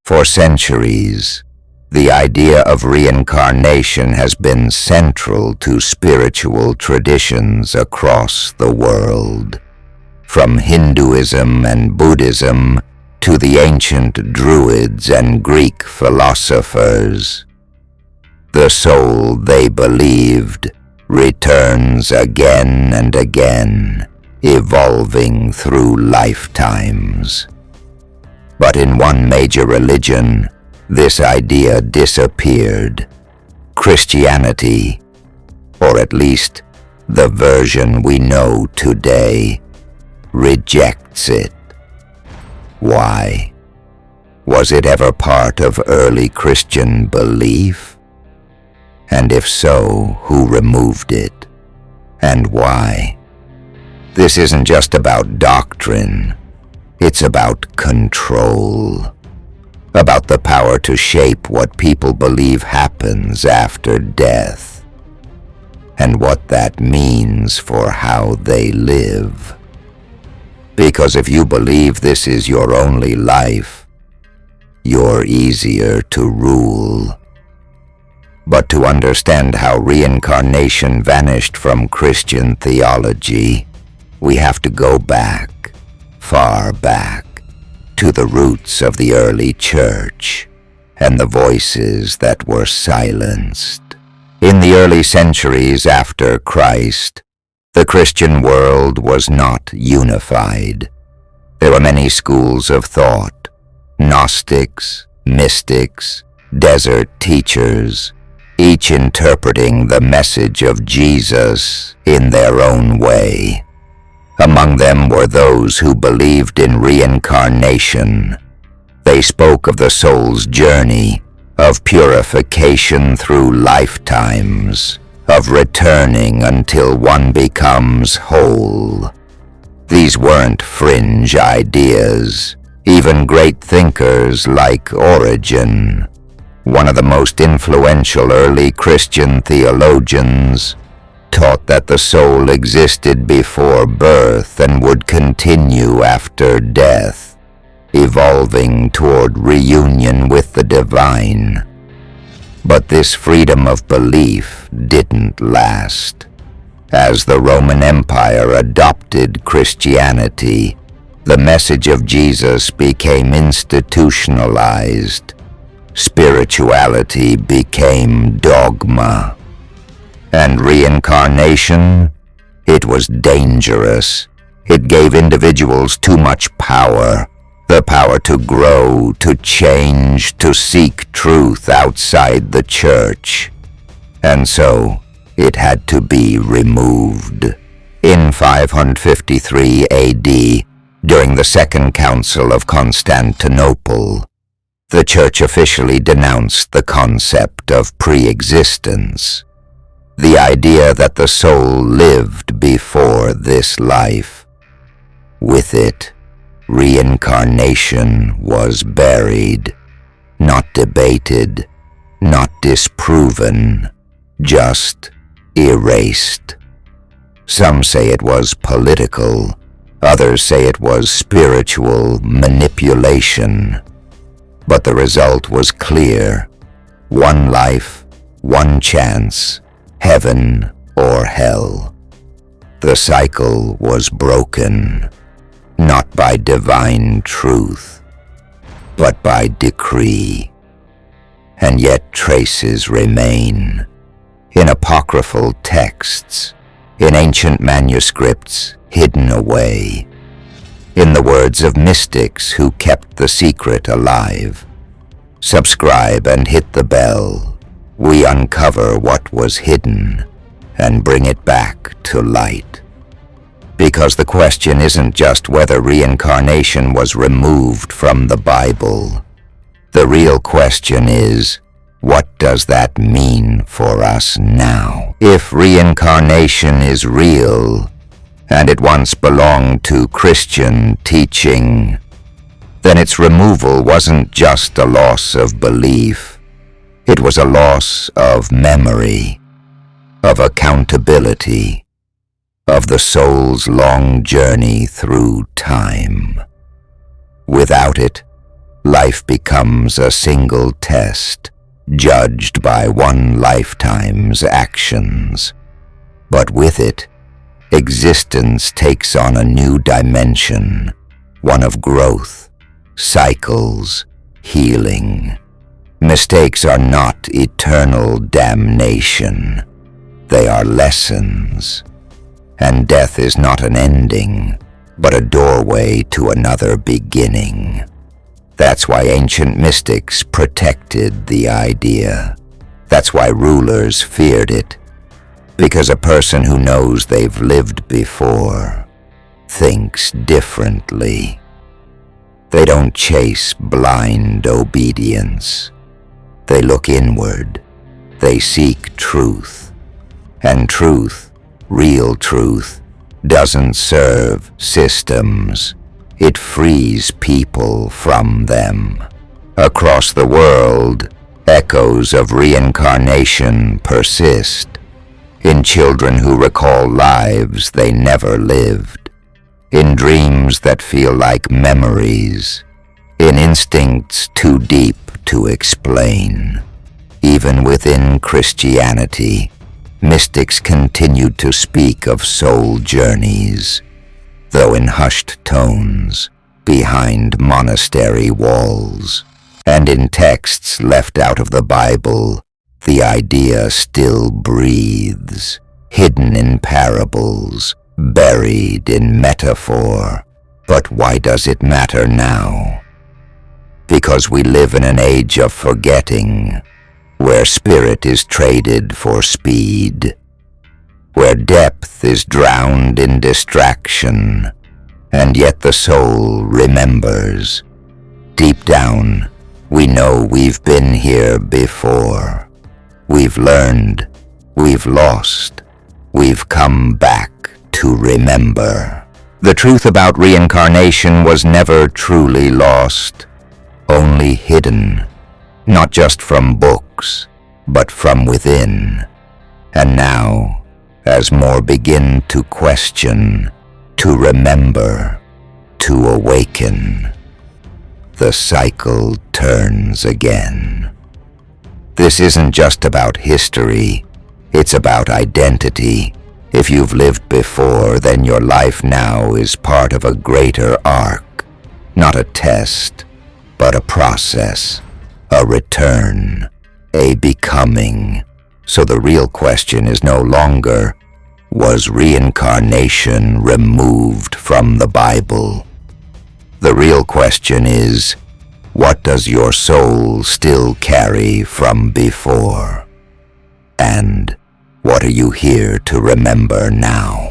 For centuries, the idea of reincarnation has been central to spiritual traditions across the world. From Hinduism and Buddhism to the ancient Druids and Greek philosophers, the soul, they believed, returns again and again, evolving through lifetimes. But in one major religion, this idea disappeared. Christianity, or at least the version we know today, rejects it. Why? Was it ever part of early Christian belief? And if so, who removed it? And why? This isn't just about doctrine. It's about control. About the power to shape what people believe happens after death. And what that means for how they live. Because if you believe this is your only life, you're easier to rule. But to understand how reincarnation vanished from Christian theology, we have to go back, far back, to the roots of the early church and the voices that were silenced. In the early centuries after Christ, the Christian world was not unified. There were many schools of thought: Gnostics, mystics, desert teachers, each interpreting the message of Jesus in their own way. Among them were those who believed in reincarnation. They spoke of the soul's journey, of purification through lifetimes, of returning until one becomes whole. These weren't fringe ideas. Even great thinkers like Origen, one of the most influential early Christian theologians, taught that the soul existed before birth and would continue after death, evolving toward reunion with the divine. But this freedom of belief didn't last. As the Roman Empire adopted Christianity, the message of Jesus became institutionalized. Spirituality became dogma. And reincarnation? It was dangerous. It gave individuals too much power. The power to grow, to change, to seek truth outside the church. And so, it had to be removed. In 553 AD, during the Second Council of Constantinople, the church officially denounced the concept of pre-existence, the idea that the soul lived before this life. With it, reincarnation was buried, not debated, not disproven, just erased. Some say it was political, others say it was spiritual manipulation. But the result was clear: one life, one chance, heaven or hell. The cycle was broken, not by divine truth, but by decree. And yet traces remain, in apocryphal texts, in ancient manuscripts hidden away, in the words of mystics who kept the secret alive. Subscribe and hit the bell. We uncover what was hidden and bring it back to light. Because the question isn't just whether reincarnation was removed from the Bible. The real question is, what does that mean for us now? If reincarnation is real, and it once belonged to Christian teaching, then its removal wasn't just a loss of belief. It was a loss of memory, of accountability, of the soul's long journey through time. Without it, life becomes a single test, judged by one lifetime's actions. But with it, existence takes on a new dimension, one of growth, cycles, healing. Mistakes are not eternal damnation. They are lessons. And death is not an ending, but a doorway to another beginning. That's why ancient mystics protected the idea. That's why rulers feared it. Because a person who knows they've lived before thinks differently. They don't chase blind obedience. They look inward. They seek truth. And truth, real truth, doesn't serve systems. It frees people from them. Across the world, echoes of reincarnation persist. In children who recall lives they never lived. In dreams that feel like memories. In instincts too deep to explain. Even within Christianity, mystics continued to speak of soul journeys, though in hushed tones, behind monastery walls, and in texts left out of the Bible, the idea still breathes, hidden in parables, buried in metaphor. But why does it matter now? Because we live in an age of forgetting, where spirit is traded for speed, where depth is drowned in distraction, and yet the soul remembers. Deep down, we know we've been here before. We've learned, we've lost, we've come back to remember. The truth about reincarnation was never truly lost, only hidden, not just from books, but from within. And now, as more begin to question, to remember, to awaken, the cycle turns again. This isn't just about history, it's about identity. If you've lived before, then your life now is part of a greater arc, not a test, but a process, a return, a becoming. So the real question is no longer, was reincarnation removed from the Bible? The real question is, what does your soul still carry from before? And what are you here to remember now?